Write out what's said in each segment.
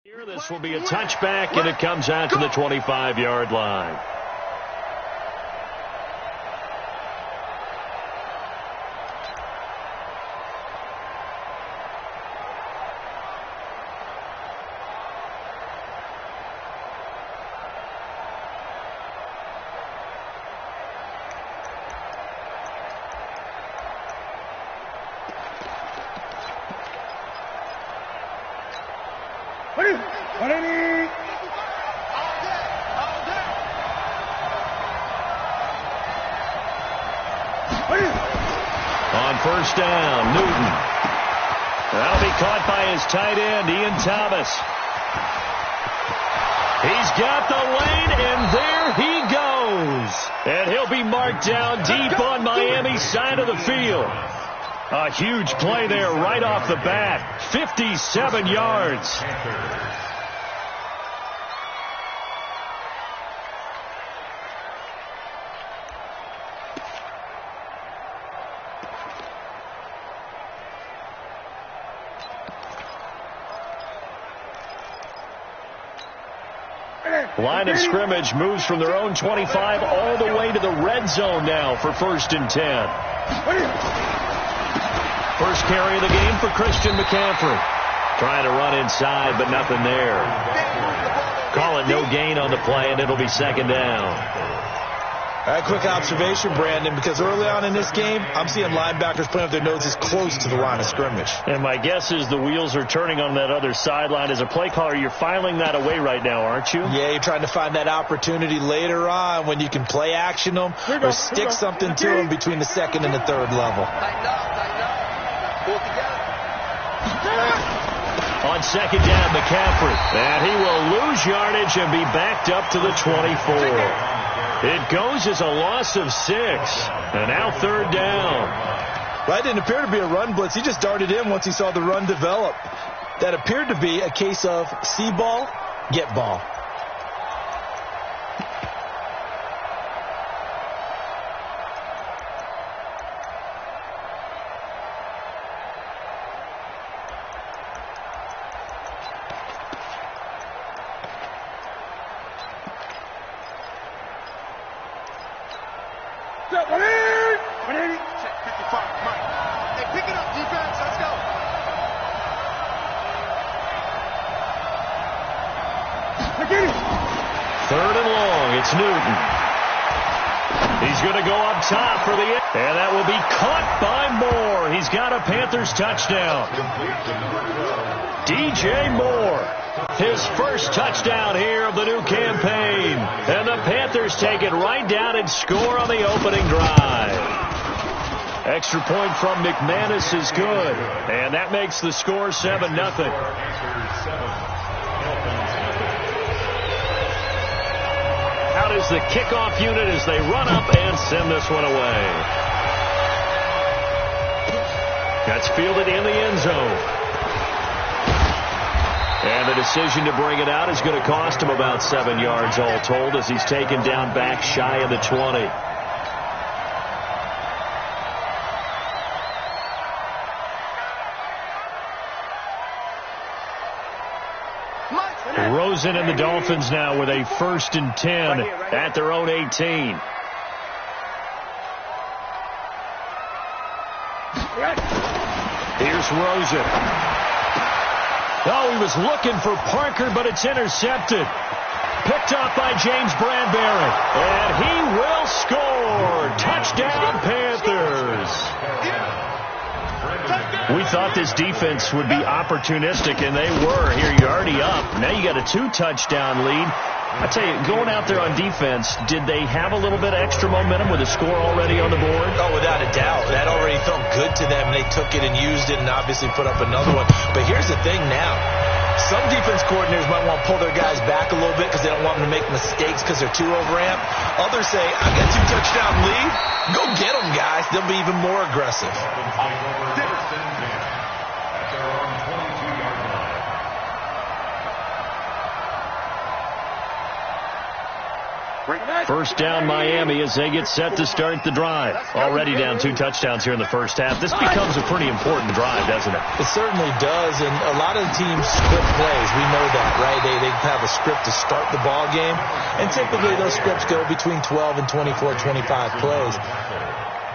Here, this will be a touchback, and it comes out to the 25-yard line. On first down, Newton. That'll be caught by his tight end, Ian Thomas. He's got the lane, and there he goes. And he'll be marked down deep on Miami's side of the field. A huge play there right off the bat. 57 yards. Line of scrimmage moves from their own 25 all the way to the red zone now for 1st and 10. First carry of the game for Christian McCaffrey. Trying to run inside, but nothing there. Call it no gain on the play, and it'll be second down. Quick observation, Brandon, because early on in this game, I'm seeing linebackers playing with their noses close to the line of scrimmage. And my guess is the wheels are turning on that other sideline. As a play caller, you're filing that away right now, aren't you? Yeah, you're trying to find that opportunity later on when you can play action them or stick something to them between the second and the third level. On second down, McCaffrey. And he will lose yardage and be backed up to the 24. It goes as a loss of 6. And now third down. Well, it didn't appear to be a run blitz. He just darted in once he saw the run develop. That appeared to be a case of see ball, get ball. Third and long, it's Newton. He's going to go up top for the end. And that will be caught by Moore. He's got a Panthers touchdown. DJ Moore, his first touchdown here of the new campaign. And the Panthers take it right down and score on the opening drive. Extra point from McManus is good. And that makes the score 7-0. Out is the kickoff unit as they run up and send this one away. That's fielded in the end zone. And the decision to bring it out is going to cost him about 7 yards all told as he's taken down back shy of the 20. Rosen and the Dolphins now with a 1st and 10 at their own 18. Here's Rosen. Oh, he was looking for Parker, but it's intercepted. Picked up by James Bradbury. And he will score. Touchdown, Panthers. We thought this defense would be opportunistic, and they were. Here, you're already up. Now you got a 2-touchdown lead. I tell you, going out there on defense, did they have a little bit of extra momentum with a score already on the board? Oh, without a doubt. That already felt good to them. They took it and used it and obviously put up another one. But here's the thing now. Some defense coordinators might want to pull their guys back a little bit because they don't want them to make mistakes because they're too overamped. Others say, I got 2-touchdown lead. Go get them, guys. They'll be even more aggressive. First down Miami as they get set to start the drive. Already down 2 touchdowns here in the first half. This becomes a pretty important drive, doesn't it? It certainly does, and a lot of the teams script plays. We know that, right? They have a script to start the ball game, and typically those scripts go between 12 and 24, 25 plays.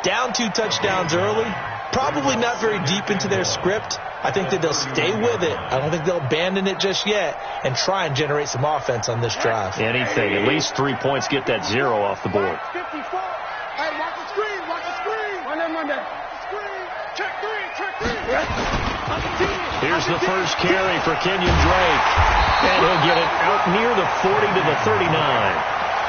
Down 2 touchdowns early, probably not very deep into their script. I think that they'll stay with it. I don't think they'll abandon it just yet and try and generate some offense on this drive. Anything. At least 3 points, get that 0 off the board. 54. Hey, watch the screen. Watch the screen. Run that. Screen. Check 3. Here's the first carry for Kenyon Drake. And he'll get it out near the 40 to the 39.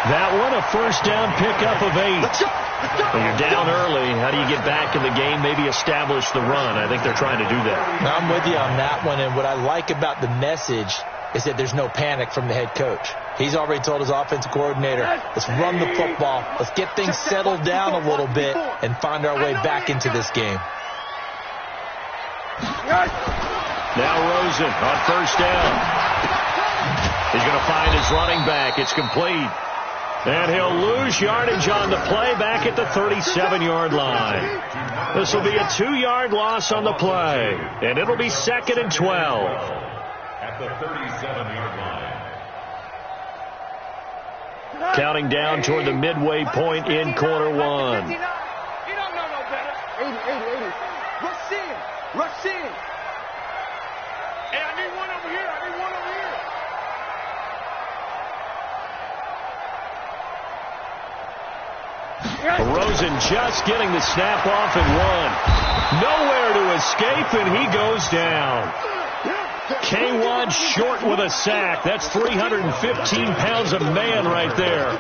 That one, a first down pickup of 8. Let's go. When you're down early, how do you get back in the game, maybe establish the run? I think they're trying to do that. I'm with you on that one, and what I like about the message is that there's no panic from the head coach. He's already told his offensive coordinator, let's run the football, let's get things settled down a little bit, and find our way back into this game. Now Rosen on first down. He's going to find his running back. It's complete. And he'll lose yardage on the play back at the 37-yard line. This will be a 2-yard loss on the play. And it'll be 2nd and 12. At the 37-yard line. Counting down toward the midway point in quarter 1. You don't know no better. 80. Rush in. Hey, I need one over here. Rosen just getting the snap off and 1. Nowhere to escape, and he goes down. K1 short with a sack. That's 315 pounds of man right there.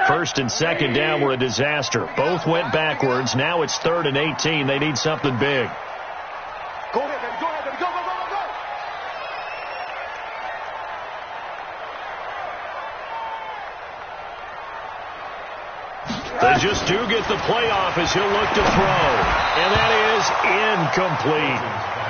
First and second down were a disaster. Both went backwards. Now it's 3rd and 18. They need something big. Go ahead, baby. Go. They just do get the playoff as he'll look to throw. And that is incomplete.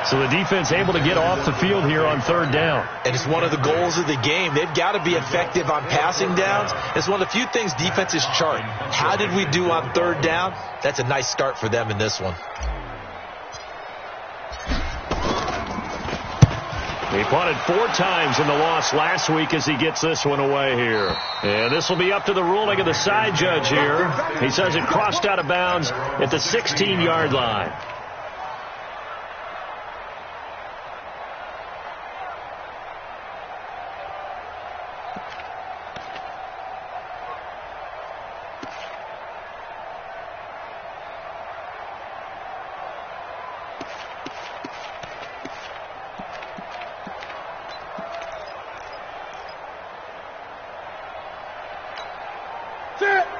So the defense able to get off the field here on 3rd down. And it's one of the goals of the game. They've got to be effective on passing downs. It's one of the few things defenses chart. How did we do on 3rd down? That's a nice start for them in this one. He punted 4 times in the loss last week as he gets this one away here. And this will be up to the ruling of the side judge here. He says it crossed out of bounds at the 16-yard line.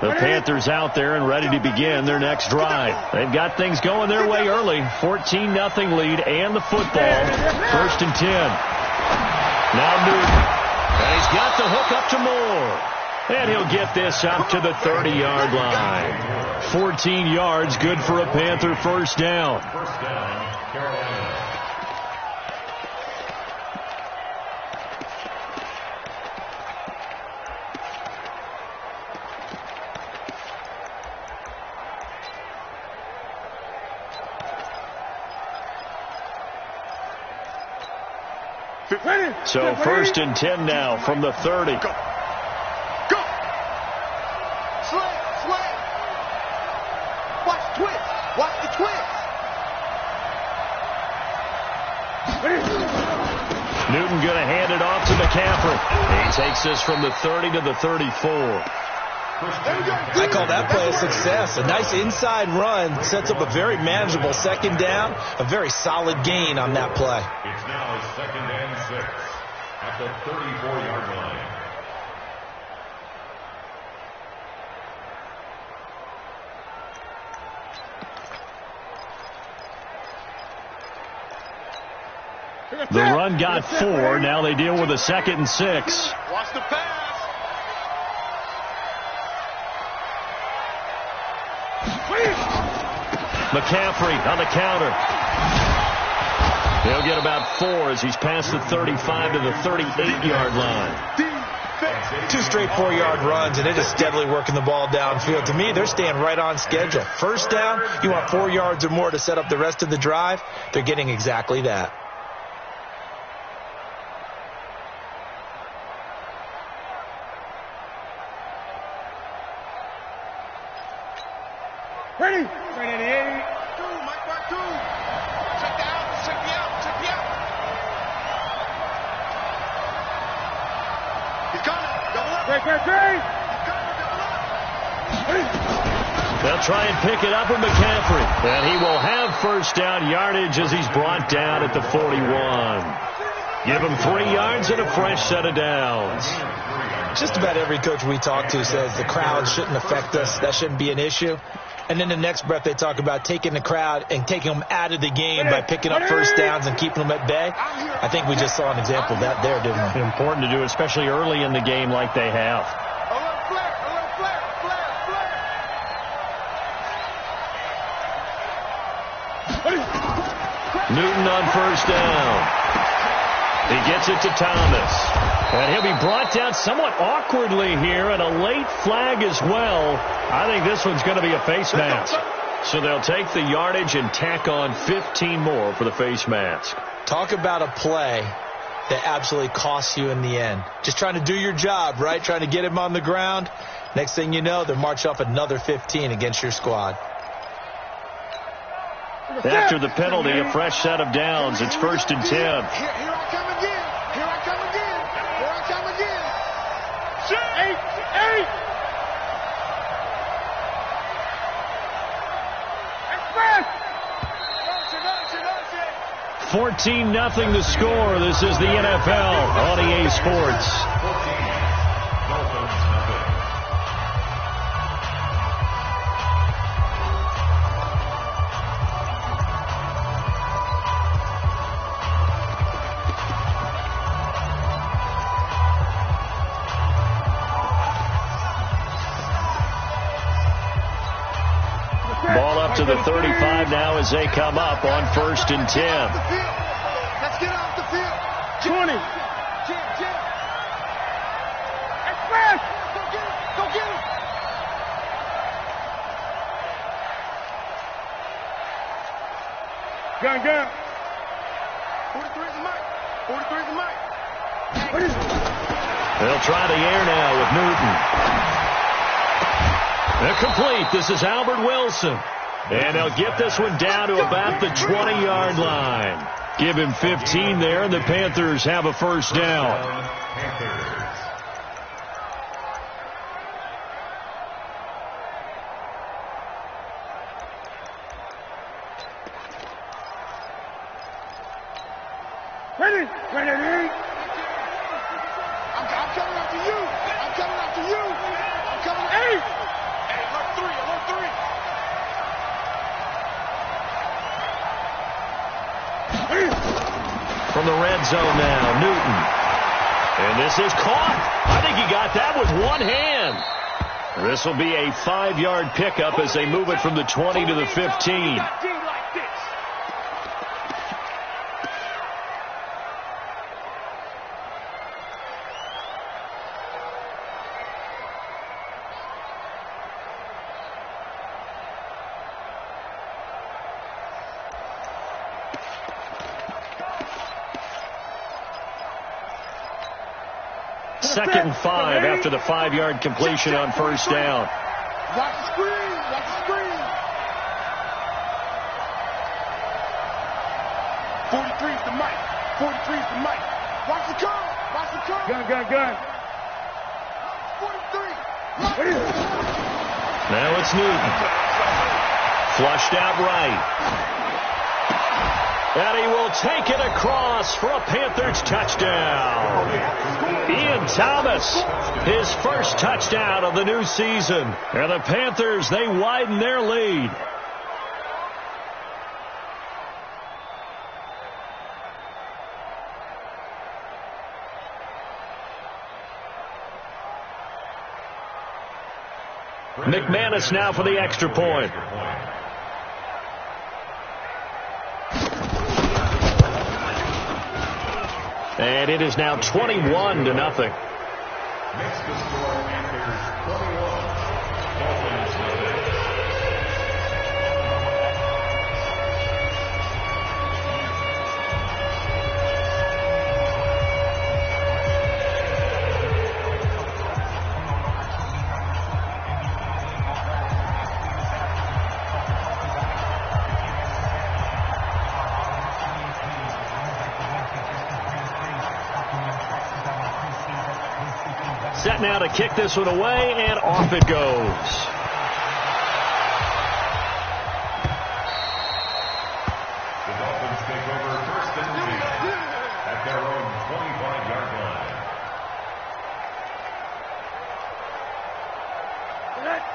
The Panthers out there and ready to begin their next drive. They've got things going their way early. 14-0 lead and the football. 1st and 10. Now Newton. And he's got the hook up to Moore. And he'll get this up to the 30-yard line. 14 yards, good for a Panther first down. First down, Carolina. So 1st and 10 now from the 30. Go. Slant. Watch the twist. Newton going to hand it off to McCaffrey. He takes this from the 30 to the 34. I call that play a success. A nice inside run sets up a very manageable 2nd down. A very solid gain on that play. It's now 2nd and 6 at the 34-yard line. The run got 4. Now they deal with a 2nd and 6. Watch the pass. McCaffrey on the counter. He'll get about 4 as he's past the 35 to the 38-yard line. 2 straight 4-yard runs, and they're just steadily working the ball downfield. To me, they're staying right on schedule. First down, you want 4 yards or more to set up the rest of the drive. They're getting exactly that. Ready? Ready. Mike Mark 2. Check me out. He's coming. Double up. Great. They'll try and pick it up with McCaffrey. And he will have first down yardage as he's brought down at the 41. Give him 3 yards and a fresh set of downs. Just about every coach we talk to says the crowd shouldn't affect us. That shouldn't be an issue. And then the next breath they talk about taking the crowd and taking them out of the game by picking up first downs and keeping them at bay. I think we just saw an example of that there, didn't we? Important to do, especially early in the game like they have. A little flare. Newton on first down. He gets it to Thomas. And he'll be brought down somewhat awkwardly here, and a late flag as well. I think this one's going to be a face mask. So they'll take the yardage and tack on 15 more for the face mask. Talk about a play that absolutely costs you in the end. Just trying to do your job, right? Trying to get him on the ground. Next thing you know, they'll march off another 15 against your squad. After the penalty, a fresh set of downs. It's 1st and 10. Here I come again. 14-0 the score. This is the NFL on EA Sports. Ball up to the 35 now as they come up on 1st and 10. Let's get off the field. 20. Jim. Express. Go get him. Gun. 43 is the mic. They'll try the air now with Newton. They're complete. This is Albert Wilson. And they'll get this one down to about the 20-yard line. Give him 15 there, and the Panthers have a first down. Ready. I'm coming after you. I'm coming. Hey, alert three. From the red zone now, Newton. And this is caught. I think he got that with one hand. This will be a 5-yard pickup as they move it from the 20 to the 15. Second and 5 after the 5-yard completion on first down. Watch the screen. 43 is the mic. Watch the curve. Gun. 43. Now it's Newton. Flushed out right. And he will take it across for a Panthers touchdown. Ian Thomas, his first touchdown of the new season. And the Panthers, they widen their lead. McManus now for the extra point. And it is now 21-0. Makes the score Panthers 21. Dolphins nothing. Set now to kick this one away, and off it goes. The Dolphins take over 1st and 10 at their own 25-yard line.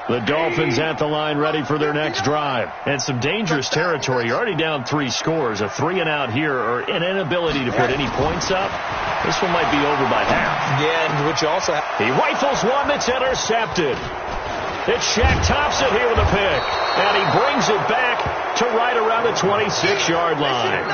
The Dolphins at the line ready for their next drive. And some dangerous territory. You're already down 3 scores. A 3-and-out here or an inability to put any points up. This one might be over by half. Yeah, and which also... He rifles one that's intercepted. It's Shaq Thompson here with a pick. And he brings it back to right around the 26-yard line.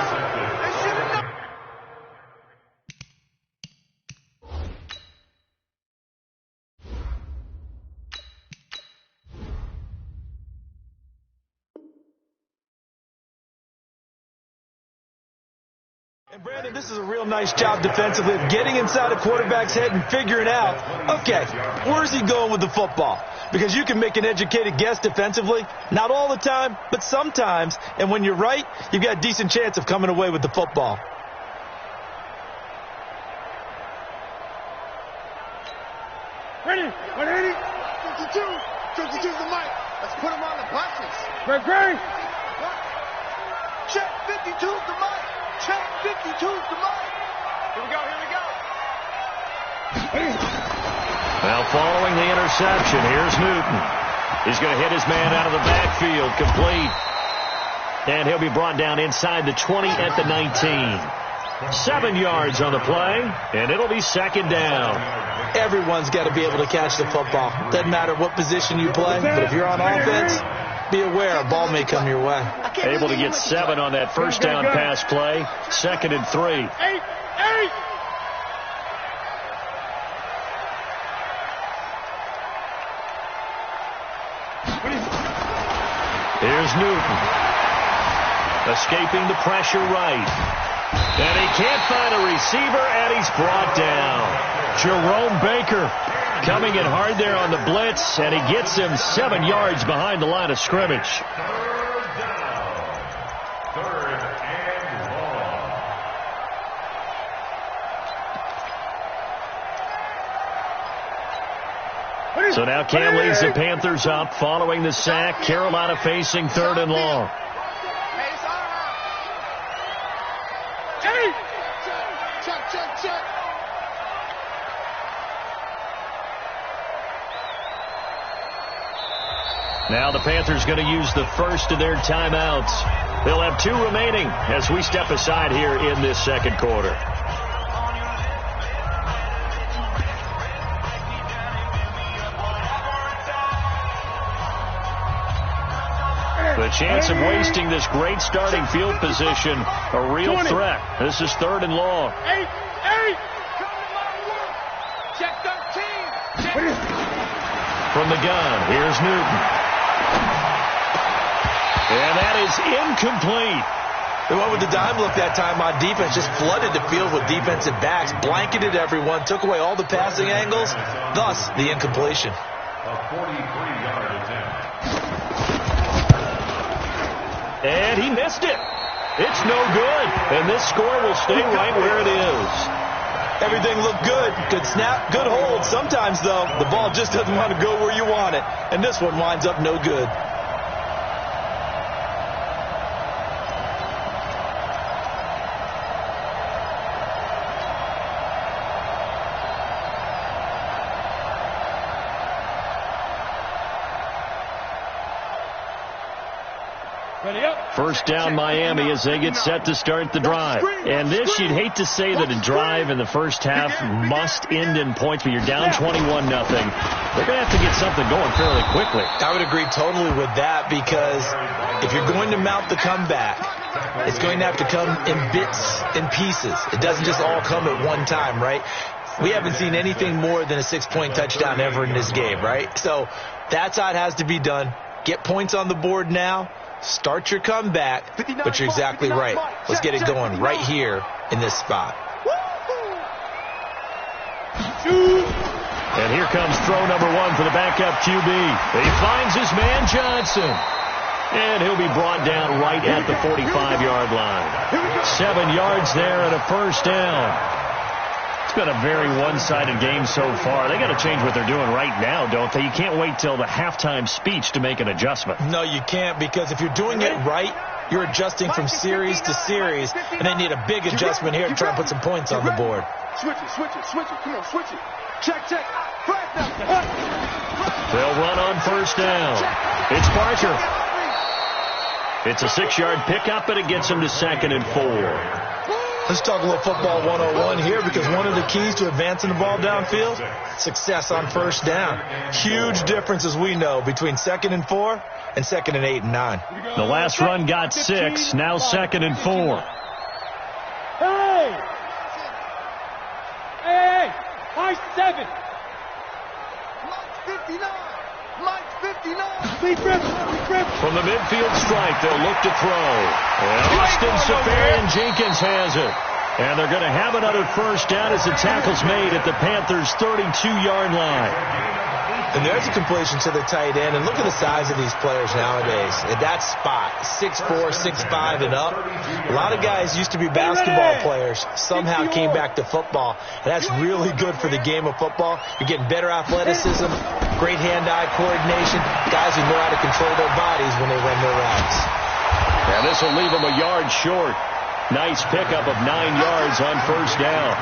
And Brandon, this is a real nice job defensively of getting inside a quarterback's head and figuring out, okay, where's he going with the football? Because you can make an educated guess defensively, not all the time, but sometimes. And when you're right, you've got a decent chance of coming away with the football. Ready? 180? 52. 52's the mic. Let's put him on the buses. Great. Check 52's the mic. Check 52's the mic. Here we go. Now following the interception, here's Newton. He's going to hit his man out of the backfield, complete. And he'll be brought down inside the 20 at the 19. 7 yards on the play, and it'll be 2nd down. Everyone's got to be able to catch the football. Doesn't matter what position you play, but if you're on offense, be aware a ball may come your way. Able to get 7 on that first down pass play. 2nd and 3. 8. Here's Newton. Escaping the pressure right. And he can't find a receiver, and he's brought down. Jerome Baker coming in hard there on the blitz, and he gets him 7 yards behind the line of scrimmage. Third and long. So now Cam leads the Panthers up following the sack. Carolina facing 3rd and long. Check. Now the Panthers going to use the first of their timeouts. They'll have 2 remaining as we step aside here in this 2nd quarter. The chance of wasting this great starting field position, a real threat. This is 3rd and long. 8. Check 13. From the gun, here's Newton. And that is incomplete. They went with the dime look that time on defense, just flooded the field with defensive backs, blanketed everyone, took away all the passing angles, thus the incompletion. A 43-yard attempt. And he missed it. It's no good. And this score will stay right where it is. Everything looked good. Good snap, good hold. Sometimes, though, the ball just doesn't want to go where you want it. And this one winds up no good. First down Miami as they get set to start the drive. And this, you'd hate to say that a drive in the first half must end in points, but you're down 21-0. They're going to have to get something going fairly quickly. I would agree totally with that, because if you're going to mount the comeback, it's going to have to come in bits and pieces. It doesn't just all come at one time, right? We haven't seen anything more than a 6-point touchdown ever in this game, right? So that's how it has to be done. Get points on the board now. Start your comeback. But you're exactly right. Let's get it going right here in this spot. And here comes throw number 1 for the backup QB. He finds his man Johnson. And he'll be brought down right at the 45-yard line. 7 yards there and a first down. It's been a very one-sided game so far. They got to change what they're doing right now, don't they? You can't wait till the halftime speech to make an adjustment. No, you can't, because if you're doing it right, you're adjusting from series to series, and they need a big adjustment here to try and put some points on the board. Switch it, switch it, switch it. Come on, switch it. Check. Flag now. They'll run on first down. It's Parker. It's a 6-yard pickup, and it gets him to 2nd and 4. Let's talk a little football 101 here, because one of the keys to advancing the ball downfield, success on first down. Huge difference, as we know, between 2nd and 4 and 2nd and 8 and 9. The last run got 6, now 2nd and 4. Hey! Mike 7. Mike 59. Mike 59. Lead grip. From the midfield strike, they'll look to throw. And Austin Safarian-Jenkins has it. And they're going to have another first down as the tackle's made at the Panthers' 32-yard line. And there's a completion to the tight end. And look at the size of these players nowadays. At that spot, 6'4", 6'5", and up. A lot of guys used to be basketball players, somehow came back to football. And that's really good for the game of football. You're getting better athleticism, great hand-eye coordination, guys who know how to control their bodies when they run their routes. And this will leave them a yard short. Nice pickup of 9 yards on first down.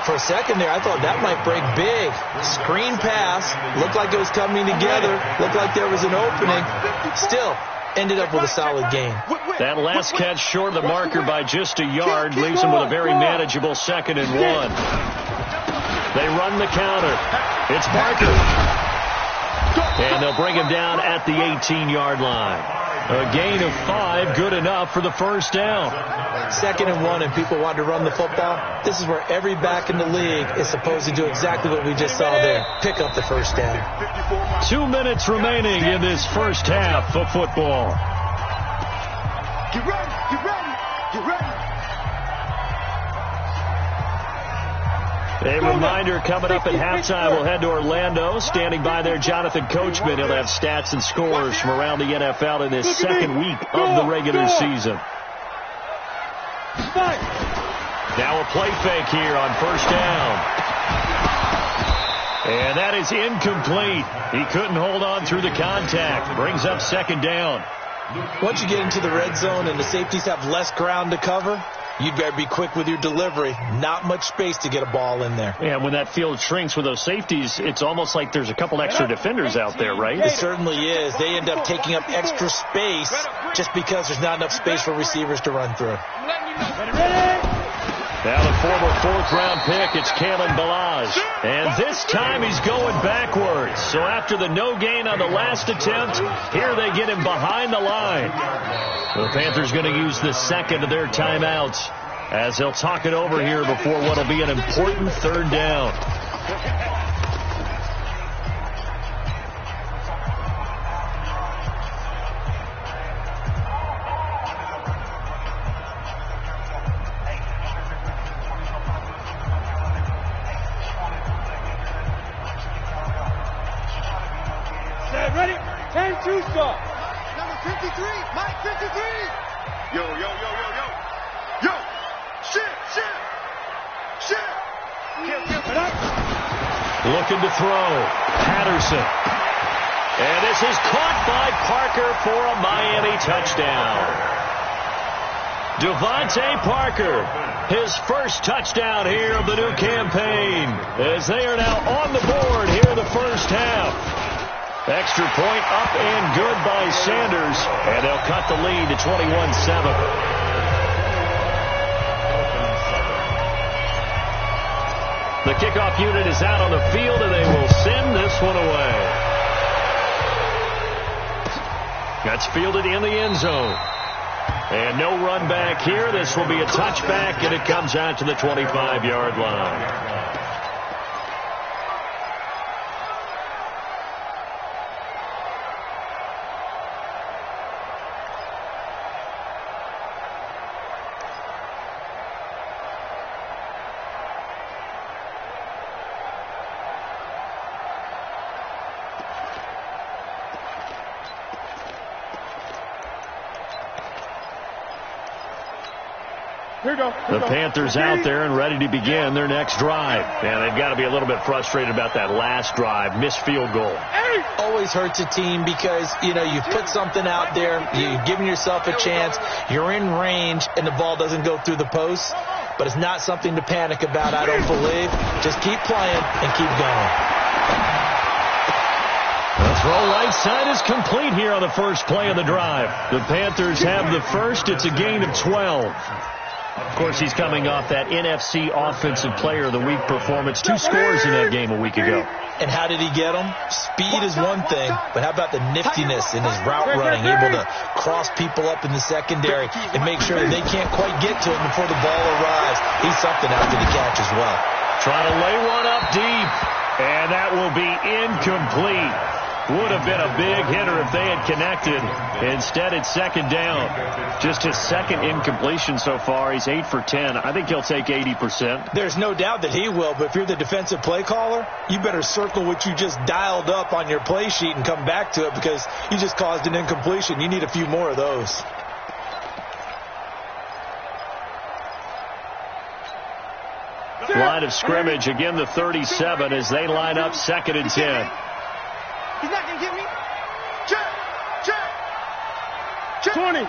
For a second there, I thought that might break big. Screen pass. Looked like it was coming together. Looked like there was an opening. Still, ended up with a solid gain. That last catch short of the marker by just a yard leaves him with a very manageable 2nd and 1. They run the counter. It's Parker. And they'll bring him down at the 18-yard line. A gain of 5, good enough for the first down. 2nd and 1, and people want to run the football. This is where every back in the league is supposed to do exactly what we just saw there. Pick up the first down. 2 minutes remaining in this first half of football. Get ready, get ready, get ready. A reminder, coming up at halftime, we'll head to Orlando. Standing by there, Jonathan Coachman. He'll have stats and scores from around the NFL in his second week of the regular season. Now a play fake here on first down. And that is incomplete. He couldn't hold on through the contact. Brings up 2nd down. Once you get into the red zone and the safeties have less ground to cover, you'd better be quick with your delivery. Not much space to get a ball in there. Yeah, when that field shrinks with those safeties, it's almost like there's a couple extra defenders out there, right? It certainly is. They end up taking up extra space just because there's not enough space for receivers to run through. Now the former 4th-round pick, it's Kalen Balazs. And this time he's going backwards. So after the no gain on the last attempt, here they get him behind the line. The Panthers going to use the second of their timeouts as they'll talk it over here before what will be an important 3rd down. Ready? 10-2 start. Number 53, Mike 53. Yo. Yo, shift. Looking to throw. Patterson. And this is caught by Parker for a Miami touchdown. Devontae Parker, his first touchdown here of the new campaign, as they are now on the board here in the first half. Extra point up and good by Sanders, and they'll cut the lead to 21-7. The kickoff unit is out on the field, and they will send this one away. That's fielded in the end zone. And no run back here. This will be a touchback, and it comes out to the 25-yard line. The Panthers out there and ready to begin their next drive. And they've got to be a little bit frustrated about that last drive. Missed field goal. Always hurts a team because, you put something out there. You're giving yourself a chance. You're in range, and the ball doesn't go through the post. But it's not something to panic about, I don't believe. Just keep playing and keep going. The throw right side is complete here on the first play of the drive. The Panthers have the first. It's a gain of 12. Of course, he's coming off that NFC Offensive Player of the Week performance. 2 scores in that game a week ago. And how did he get them? Speed is one thing, but how about the niftiness in his route running, able to cross people up in the secondary and make sure that they can't quite get to him before the ball arrives. He's something after the catch as well. Trying to lay one up deep, and that will be incomplete. Would have been a big hitter if they had connected. Instead, it's second down. Just his second incompletion so far. He's 8 for 10. I think he'll take 80%. There's no doubt that he will, but if you're the defensive play caller, you better circle what you just dialed up on your play sheet and come back to it because you just caused an incompletion. You need a few more of those. Line of scrimmage, again the 37 as they line up 2nd and 10. He's not going to get me. Check. 20.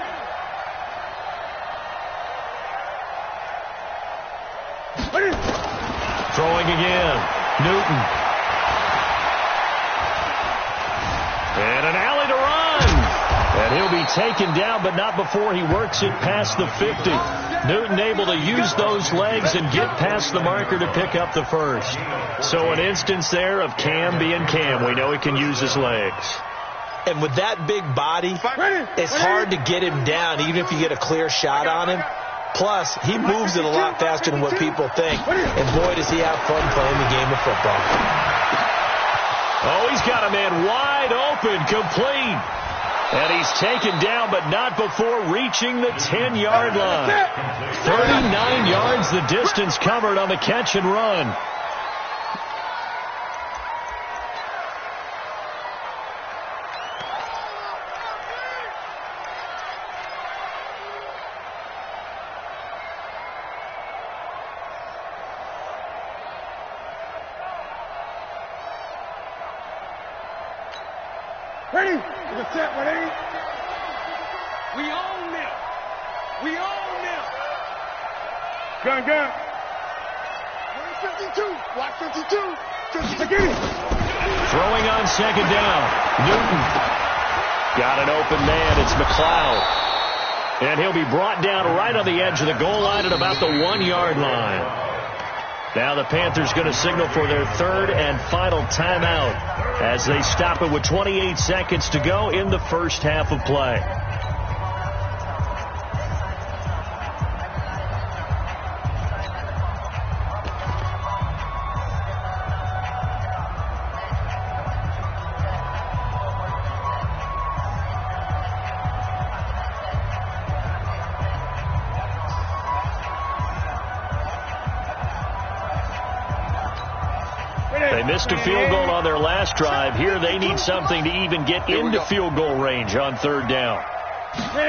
Throwing again. Newton. And an alley to run. And he'll be taken down, but not before he works it past the 50. Newton able to use those legs and get past the marker to pick up the first. So an instance there of Cam being Cam. We know he can use his legs. And with that big body, it's hard to get him down, even if you get a clear shot on him. Plus, he moves it a lot faster than what people think. And boy, does he have fun playing the game of football. Oh, he's got a man wide open, complete. And he's taken down, but not before reaching the 10-yard line. 39 yards the distance covered on the catch and run. Ready? We're set, ready? We own them. We own them. Gun. We're 52. Watch 52. 52. Throwing on second down. Newton. Got an open man. It's McLeod. And he'll be brought down right on the edge of the goal line at about the 1-yard line. Now the Panthers going to signal for their third and final timeout as they stop it with 28 seconds to go in the first half of play. They missed a field goal on their last drive. Here they need something to even get into field goal range on third down. They'll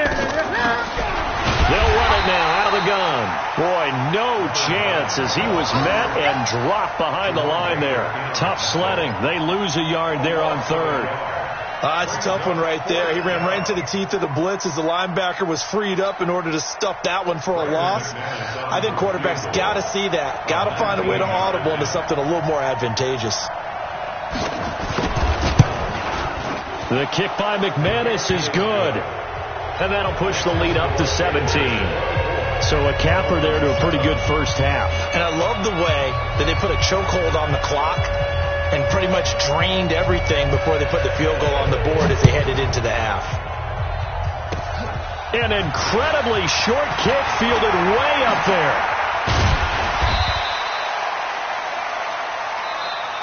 run it now out of the gun. Boy, no chance as he was met and dropped behind the line there. Tough sledding. They lose a yard there on third. It's a tough one right there. He ran right into the teeth of the blitz as the linebacker was freed up in order to stuff that one for a loss. I think quarterbacks got to see that. Got to find a way to audible into something a little more advantageous. The kick by McManus is good. And that'll push the lead up to 17. So a capper there to a pretty good first half. And I love the way that they put a chokehold on the clock and pretty much drained everything before they put the field goal on the board as they headed into the half. An incredibly short kick fielded way up there.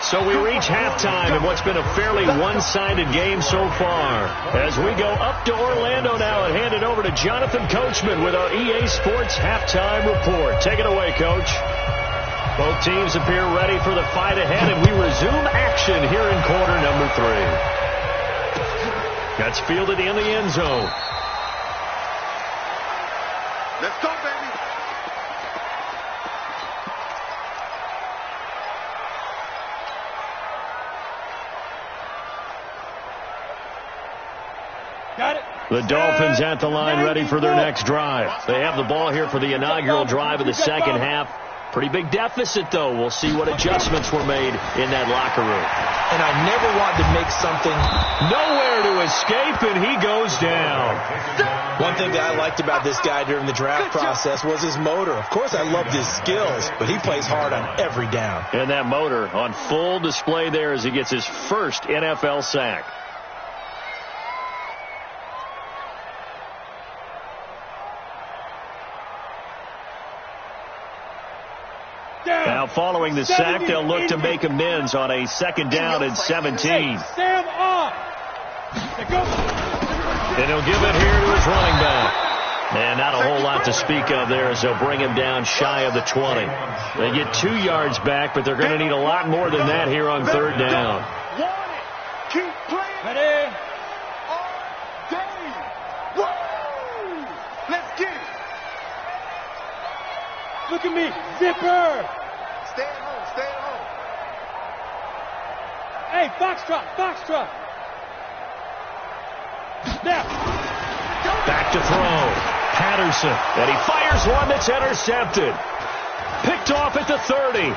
So we reach halftime in what's been a fairly one-sided game so far. As we go up to Orlando now and hand it over to Jonathan Coachman with our EA Sports Halftime Report. Take it away, Coach. Both teams appear ready for the fight ahead, and we resume action here in quarter number 3. That's fielded in the end zone. Let's go, baby. Got it. The Dolphins at the line ready for their next drive. They have the ball here for the inaugural drive of the second half. Pretty big deficit, though. We'll see what adjustments were made in that locker room. And I never wanted to make something. Nowhere to escape, and he goes down. One thing that I liked about this guy during the draft process was his motor. Of course, I loved his skills, but he plays hard on every down. And that motor on full display there as he gets his first NFL sack. Now following the sack, they'll look to make amends on a second down and 17. Sam off. And he'll give it here to his running back. And not a whole lot to speak of there as they'll bring him down shy of the 20. They get 2 yards back, but they're going to need a lot more than that here on third down. Keep playing. Ready. All day. Woo! Let's get it. Look at me. Zipper. Stay at home. Stay at home. Hey, Foxtrot. Foxtrot. Now. Back to throw. Patterson. And he fires one that's intercepted. Picked off at the 30.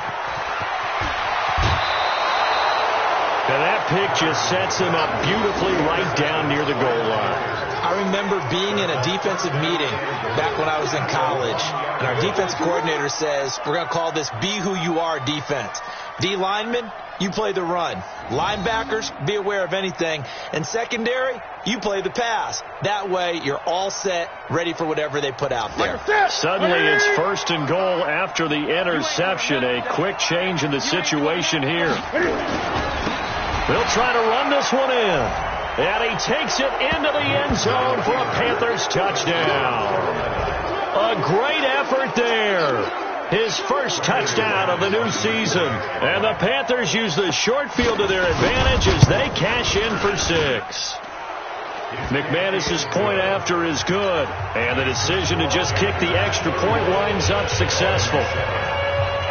And that pick just sets him up beautifully right down near the goal line. I remember being in a defensive meeting back when I was in college, and our defense coordinator says, we're going to call this Be Who You Are defense. D linemen, you play the run. Linebackers, be aware of anything. And secondary, you play the pass. That way, you're all set, ready for whatever they put out there. Suddenly, it's first and goal after the interception. A quick change in the situation here. They'll try to run this one in. And he takes it into the end zone for a Panthers touchdown. A great effort there. His first touchdown of the new season. And the Panthers use the short field to their advantage as they cash in for 6. McManus's point after is good. And the decision to just kick the extra point winds up successful.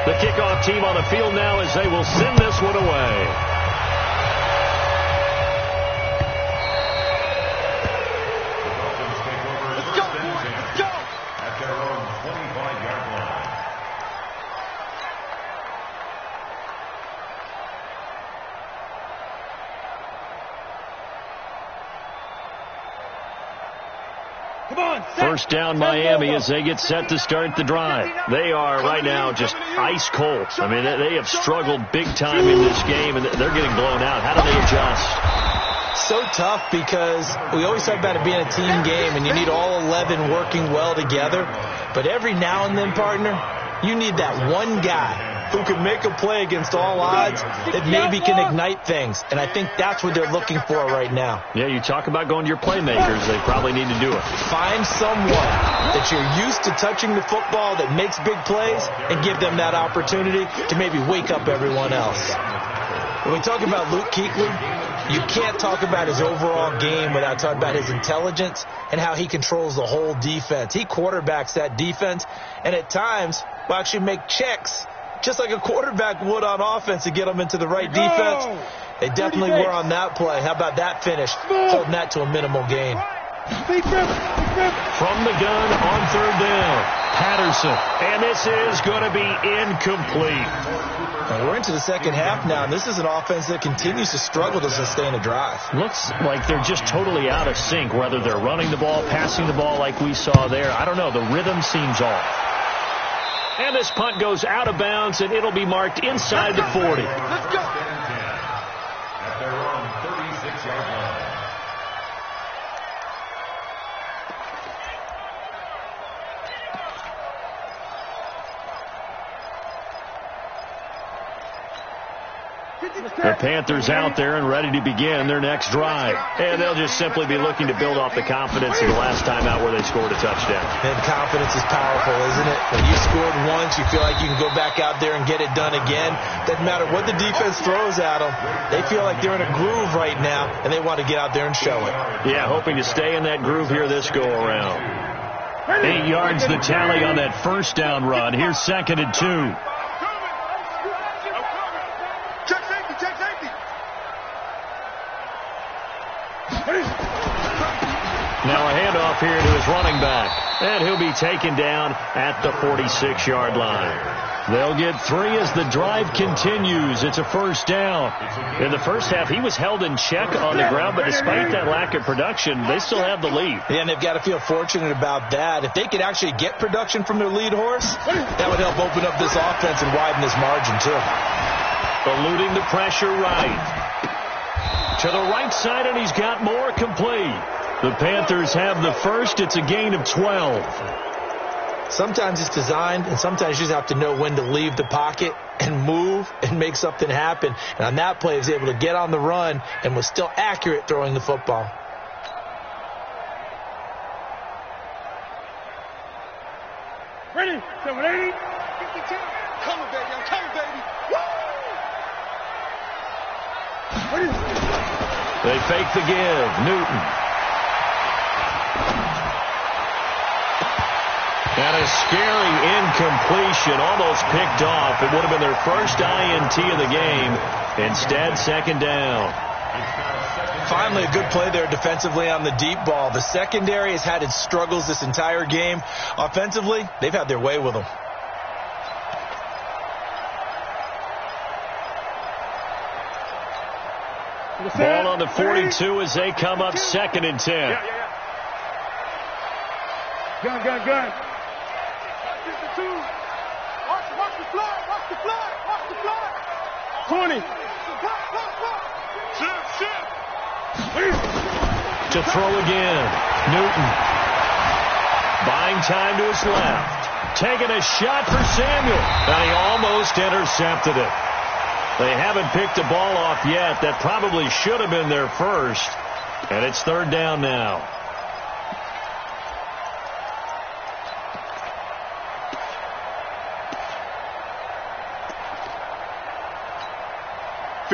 The kickoff team on the field now as they will send this one away. First down Miami as they get set to start the drive. They are right now just ice cold. I mean, they have struggled big time in this game, and they're getting blown out. How do they adjust? So tough because we always talk about it being a team game, and you need all 11 working well together. But every now and then, partner, you need that one guy who can make a play against all odds that maybe can ignite things. And I think that's what they're looking for right now. Yeah, you talk about going to your playmakers. They probably need to do it. Find someone that you're used to touching the football that makes big plays and give them that opportunity to maybe wake up everyone else. When we talk about Luke Kuechly, you can't talk about his overall game without talking about his intelligence and how he controls the whole defense. He quarterbacks that defense and at times will actually make checks just like a quarterback would on offense to get them into the right defense. They definitely were on that play. How about that finish? Holding that to a minimal gain. From the gun on third down, Patterson. And this is going to be incomplete. And we're into the second half now, and this is an offense that continues to struggle to sustain a drive. Looks like they're just totally out of sync, whether they're running the ball, passing the ball like we saw there. I don't know. The rhythm seems off. And this punt goes out of bounds, and it'll be marked inside the 40. Let's go. At their own 36-yard line. The Panthers out there and ready to begin their next drive. And they'll just simply be looking to build off the confidence of the last time out where they scored a touchdown. And confidence is powerful, isn't it? When you scored once, you feel like you can go back out there and get it done again. Doesn't matter what the defense throws at them. They feel like they're in a groove right now, and they want to get out there and show it. Yeah, hoping to stay in that groove here this go-around. 8 yards the tally on that first down run. Here's 2nd and 2. Now a handoff here to his running back. And he'll be taken down at the 46-yard line. They'll get 3 as the drive continues. It's a first down. In the first half, he was held in check on the ground, but despite that lack of production, they still have the lead. Yeah, and they've got to feel fortunate about that. If they could actually get production from their lead horse, that would help open up this offense and widen this margin, too. Eluding the pressure right. To the right side, and he's got more complete. The Panthers have the first. It's a gain of 12. Sometimes it's designed, and sometimes you just have to know when to leave the pocket and move and make something happen. And on that play, he was able to get on the run and was still accurate throwing the football. Ready? 780. 52. Coming, baby. I'm coming, baby. Woo! Ready? They fake the give. Newton. And a scary incompletion, almost picked off. It would have been their first INT of the game. Instead, 2nd down. Finally, a good play there defensively on the deep ball. The secondary has had its struggles this entire game. Offensively, they've had their way with them. Ball on the 42 as they come up 2nd and 10. Gun. Watch the flag. 20. Shit. To throw again. Newton. Buying time to his left. Taking a shot for Samuel. And he almost intercepted it. They haven't picked the ball off yet. That probably should have been their first. And it's 3rd down now.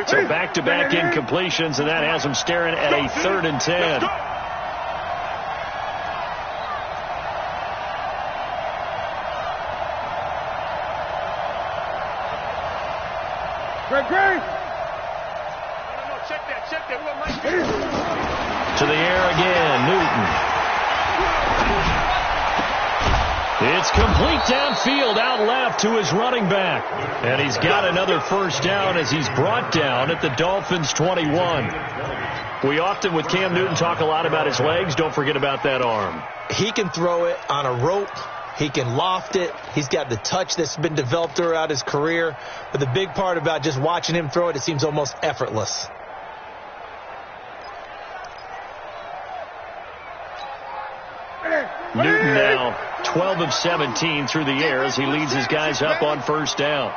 So back-to-back incompletions, and that has them staring at a 3rd and 10. Great. Check that. To the air again, Newton. It's complete downfield, out left to his running back. And he's got another first down as he's brought down at the Dolphins' 21. We often, with Cam Newton, talk a lot about his legs. Don't forget about that arm. He can throw it on a rope. He can loft it. He's got the touch that's been developed throughout his career. But the big part about just watching him throw it, it seems almost effortless. Newton now 12 of 17 through the air as he leads his guys up on first down.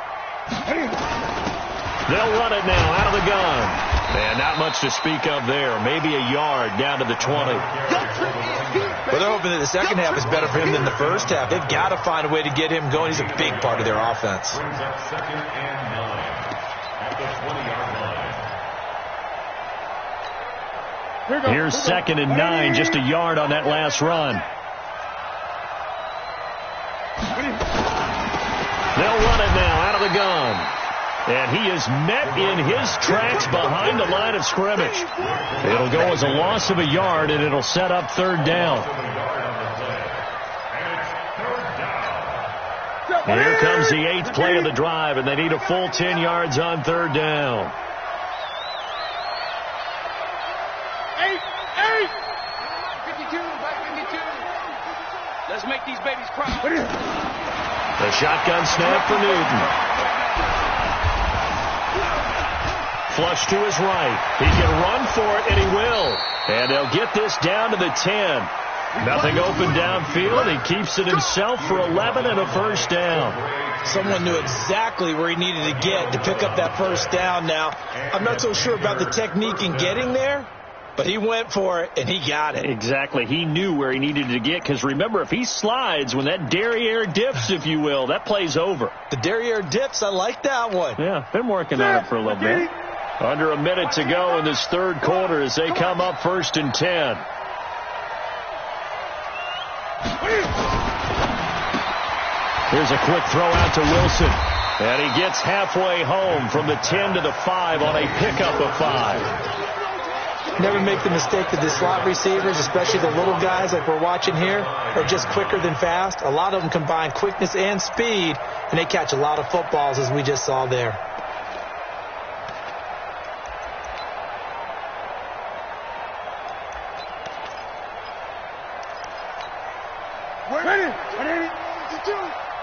They'll run it now out of the gun. And not much to speak of there. Maybe a yard down to the 20. Well, they're hoping that the second half is better for him than the first half. They've got to find a way to get him going. He's a big part of their offense. Brings up 2nd and 9 at the 20-yard line. Here's 2nd and 9, just a yard on that last run. They'll run it now out of the gun. And he is met in his tracks behind the line of scrimmage. It'll go as a loss of a yard, and it'll set up 3rd down. Here comes the 8th play of the drive, and they need a full 10 yards on 3rd down. 52. Let's make these babies proud. The shotgun snap for Newton. Flush to his right. He can run for it, and he will. And they'll get this down to the 10. Nothing open downfield. He keeps it himself for 11 and a first down. Someone knew exactly where he needed to get to pick up that first down. Now, I'm not so sure about the technique in getting there, but he went for it, and he got it. Exactly. He knew where he needed to get, because remember, if he slides, when that derriere dips, if you will, that play's over. The derriere dips, I like that one. Yeah, been working on it for a little bit. Under a minute to go in this third quarter as they come up 1st and 10. Here's a quick throw out to Wilson. And he gets halfway home from the 10 to the 5 on a pickup of 5. Never make the mistake that the slot receivers, especially the little guys like we're watching here, are just quicker than fast. A lot of them combine quickness and speed, and they catch a lot of footballs, as we just saw there. Ready?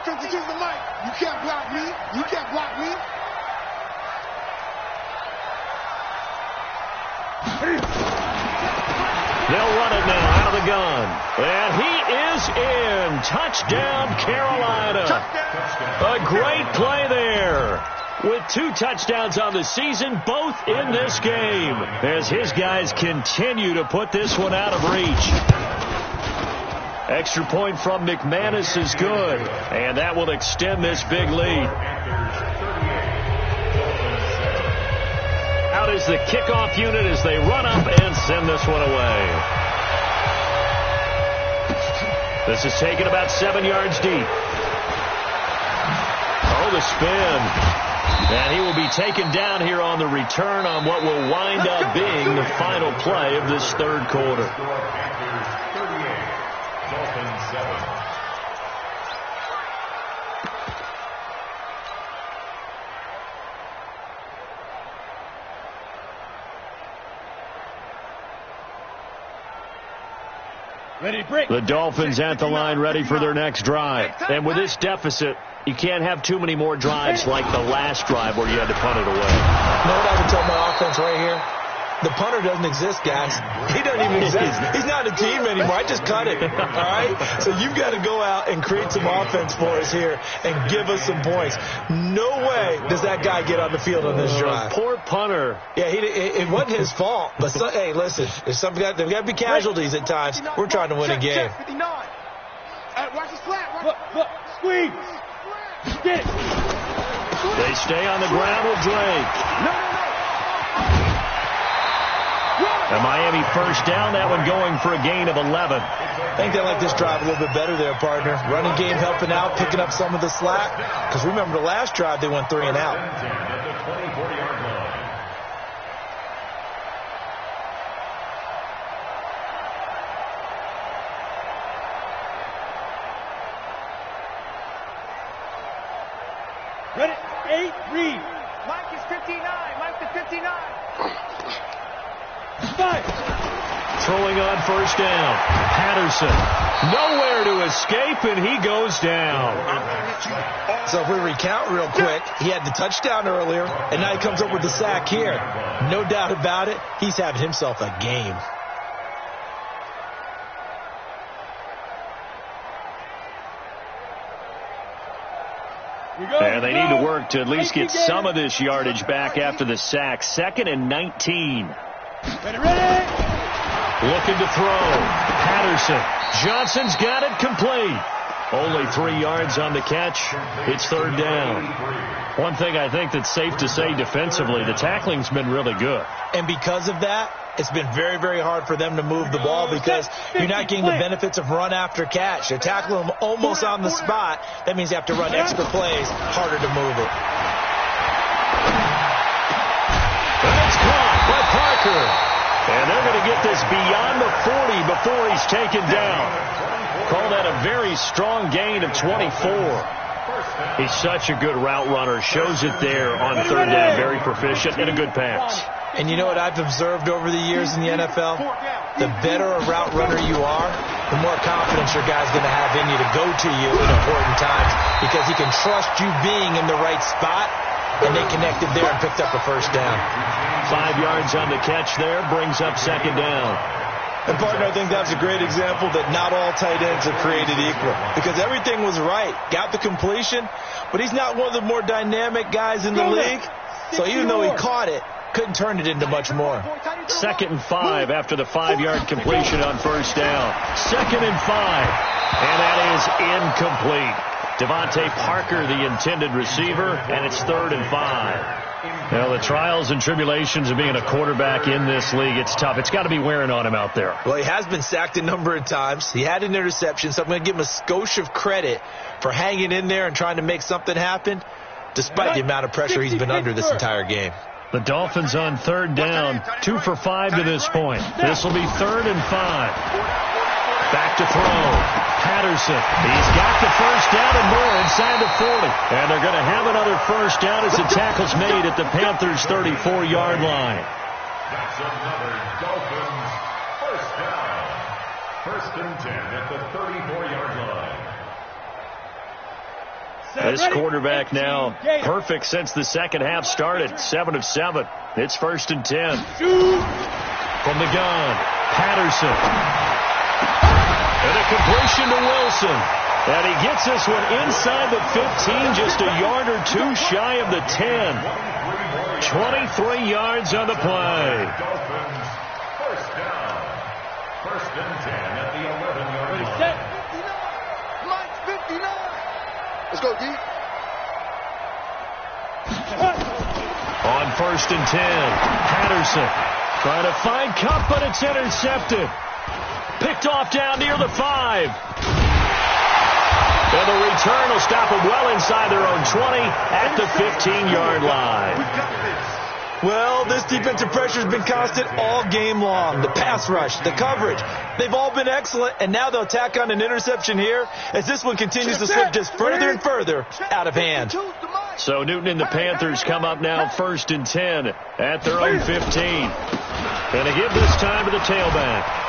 52's the mic. You can't block me. You can't block me. They'll run it now out of the gun. And he is in. Touchdown, Carolina. A great play there. With 2 touchdowns on the season, both in this game, as his guys continue to put this one out of reach. Extra point from McManus is good, and that will extend this big lead. Out is the kickoff unit as they run up and send this one away. This is taken about 7 yards deep. Oh, the spin. And he will be taken down here on the return on what will wind up being the final play of this third quarter. The Dolphins at the line, ready for their next drive. And with this deficit, you can't have too many more drives like the last drive where you had to punt it away. You know what I would tell my offense right here? The punter doesn't exist, guys. He doesn't even exist. He's not a team anymore. I just cut it. All right? So you've got to go out and create some offense for us here and give us some points. No way does that guy get on the field on this drive. Poor punter. Yeah, it wasn't his fault. But, hey, listen, there's there's got to be casualties at times. We're trying to win a game. Check 59. Watch the slant. Look. Squeeze. Get it. They stay on the ground with Drake. No. A Miami first down, that one going for a gain of 11. I think they like this drive a little bit better there, partner. Running game helping out, picking up some of the slack. Because remember, the last drive they went 3 and out. Ready? 8, read. Mike is 59. Mike is 59. 5. Throwing on first down. Patterson. Nowhere to escape, and he goes down. So if we recount real quick, he had the touchdown earlier, and now he comes up with the sack here. No doubt about it, he's having himself a game. And they need to work to at least get some of this yardage back after the sack. 2nd and 19. Ready? Looking to throw. Patterson. Johnson's got it complete. Only 3 yards on the catch. It's third down. One thing I think that's safe to say defensively, the tackling's been really good. And because of that, it's been very, very hard for them to move the ball because you're not getting the benefits of run after catch. They're tackling them almost on the spot. That means you have to run extra plays, harder to move it. That's caught by Parker. And they're going to get this beyond the 40 before he's taken down. Call that a very strong gain of 24. He's such a good route runner. Shows it there on third down. Very proficient and a good pass. And you know what I've observed over the years in the NFL? The better a route runner you are, the more confidence your guy's going to have in you to go to you in important times because he can trust you being in the right spot, and they connected there and picked up a first down. 5 yards on the catch there, brings up second down. And, partner, I think that's a great example that not all tight ends are created equal, because everything was right. Got the completion, but he's not one of the more dynamic guys in the league. So even though he caught it, couldn't turn it into much more. 2nd and 5 after the 5-yard completion on 1st down. 2nd and 5. And that is incomplete. Devontae Parker, the intended receiver, and it's 3rd and 5. Well, the trials and tribulations of being a quarterback in this league, it's tough. It's got to be wearing on him out there. Well, he has been sacked a number of times. He had an interception, so I'm going to give him a skosh of credit for hanging in there and trying to make something happen, despite the amount of pressure he's been under this entire game. The Dolphins on 3rd down, 2 for 5 to this point. This will be 3rd and 5. Back to throw. Patterson. He's got the 1st down and more inside the 40. And they're going to have another 1st down as the tackle's made at the Panthers' 34-yard line. That's another Dolphins 1st down. 1st and 10 at the 34-yard line. This quarterback now perfect since the second half started. 7 of 7. It's 1st and 10. From the gun, Patterson. And a completion to Wilson. And he gets this one inside the 15, just a yard or two shy of the 10. 23 yards on the play. Dolphins 1st down. 1st and 10 at the 11-yard line. Mike's 59. Let's go, D. On 1st and 10, Patterson trying to find Cup, but it's intercepted. Picked off down near the 5. And the return will stop them well inside their own 20 at the 15-yard line. Well, this defensive pressure has been constant all game long. The pass rush, the coverage, they've all been excellent, and now they'll tack on an interception here as this one continues to slip just further and further out of hand. So Newton and the Panthers come up now 1st and 10 at their own 15. And they give this time to the tailback.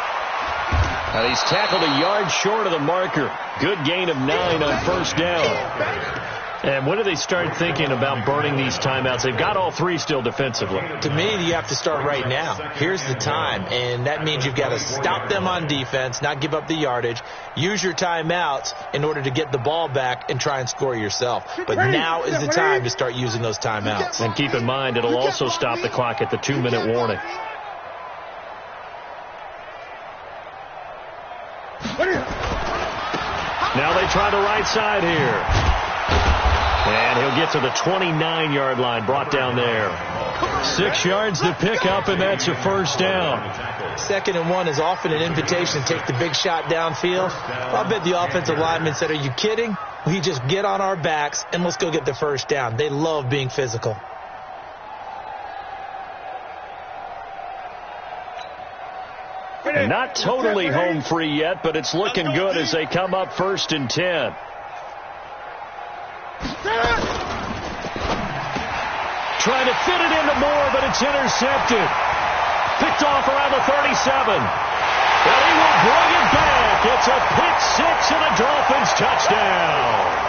And he's tackled a yard short of the marker. Good gain of 9 on 1st down. And when do they start thinking about burning these timeouts? They've got all 3 still defensively. To me, you have to start right now. Here's the time, and that means you've got to stop them on defense, not give up the yardage, use your timeouts in order to get the ball back and try and score yourself. But now is the time to start using those timeouts. And keep in mind, it'll also stop the clock at the 2-minute warning. Now they try the right side here. And he'll get to the 29-yard line, brought down there. 6 yards to pick up, and that's a 1st down. 2nd and 1 is often an invitation to take the big shot downfield. I bet the offensive lineman said, are you kidding? We just get on our backs, and let's go get the 1st down. They love being physical. And not totally home free yet, but it's looking good as they come up 1st and 10. Trying to fit it into Moore, but it's intercepted. Picked off around the 37. And he will bring it back. It's a pick 6 and a Dolphins touchdown.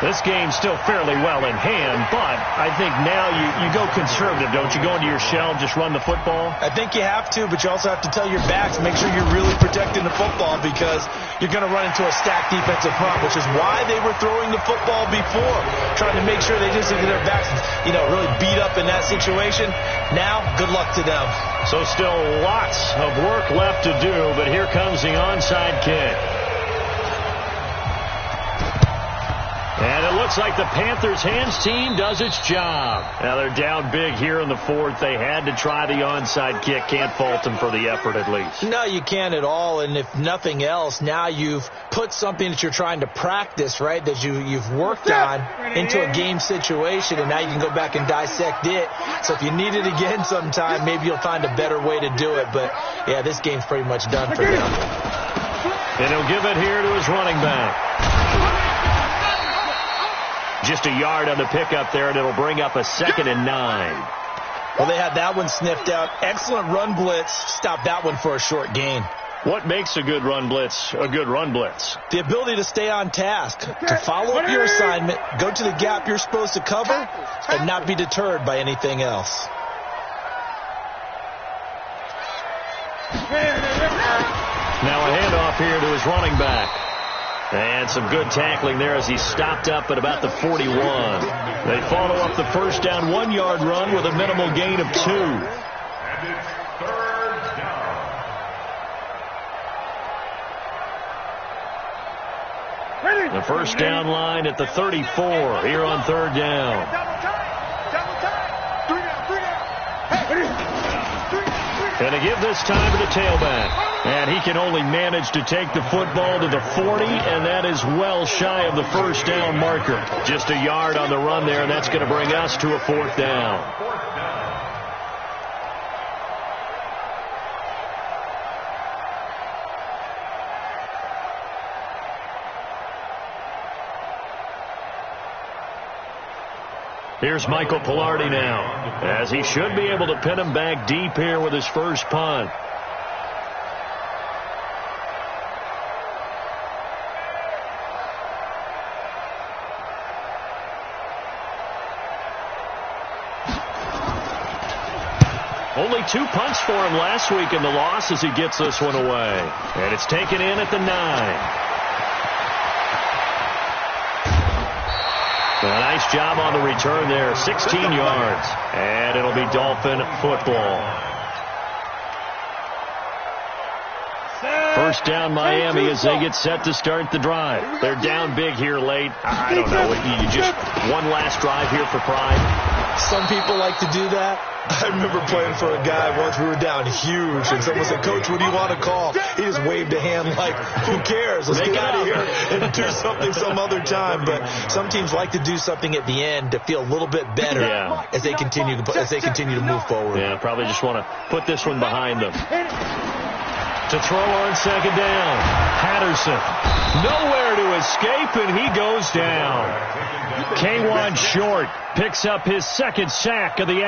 This game's still fairly well in hand, but I think now you go conservative, don't you? Go into your shell, just run the football? I think you have to, but you also have to tell your backs, make sure you're really protecting the football because you're going to run into a stacked defensive front, which is why they were throwing the football before, trying to make sure they just get their backs, really beat up in that situation. Now, good luck to them. So still lots of work left to do, but here comes the onside kick. And it looks like the Panthers' hands team does its job. Now they're down big here in the 4th. They had to try the onside kick. Can't fault them for the effort at least. No, you can't at all. And if nothing else, now you've put something that you're trying to practice, right, that you've worked on into a game situation, and now you can go back and dissect it. So if you need it again sometime, maybe you'll find a better way to do it. But, yeah, this game's pretty much done for him. And he'll give it here to his running back. Just a yard on the pickup there, and it'll bring up a 2nd and 9. Well, they had that one sniffed out. Excellent run blitz. Stop that one for a short gain. What makes a good run blitz a good run blitz? The ability to stay on task, to follow up your assignment, go to the gap you're supposed to cover, and not be deterred by anything else. Now a handoff here to his running back. And some good tackling there as he stopped up at about the 41. They follow up the first down 1-yard run with a minimal gain of 2. And it's third down. The first down line at the 34 here on third down. And to give this time to the tailback. And he can only manage to take the football to the 40, and that is well shy of the first down marker. Just a yard on the run there, and that's going to bring us to a 4th down. Here's Michael Pilardi now, as he should be able to pin him back deep here with his first punt. Only 2 punts for him last week in the loss as he gets this one away. And it's taken in at the 9. A nice job on the return there, 16 yards. And it'll be Dolphin football. First down Miami as they get set to start the drive. They're down big here late. I don't know. You just one last drive here for pride. Some people like to do that. I remember playing for a guy once. We were down huge, and someone said, "Coach, what do you want to call?" He just waved a hand like, "Who cares? Let's get out of here and do something some other time." But some teams like to do something at the end to feel a little bit better as they continue to move forward. Yeah, probably just want to put this one behind them. To throw on second down, Patterson. Nowhere to escape, and he goes down. K'Wan Short picks up his second sack of the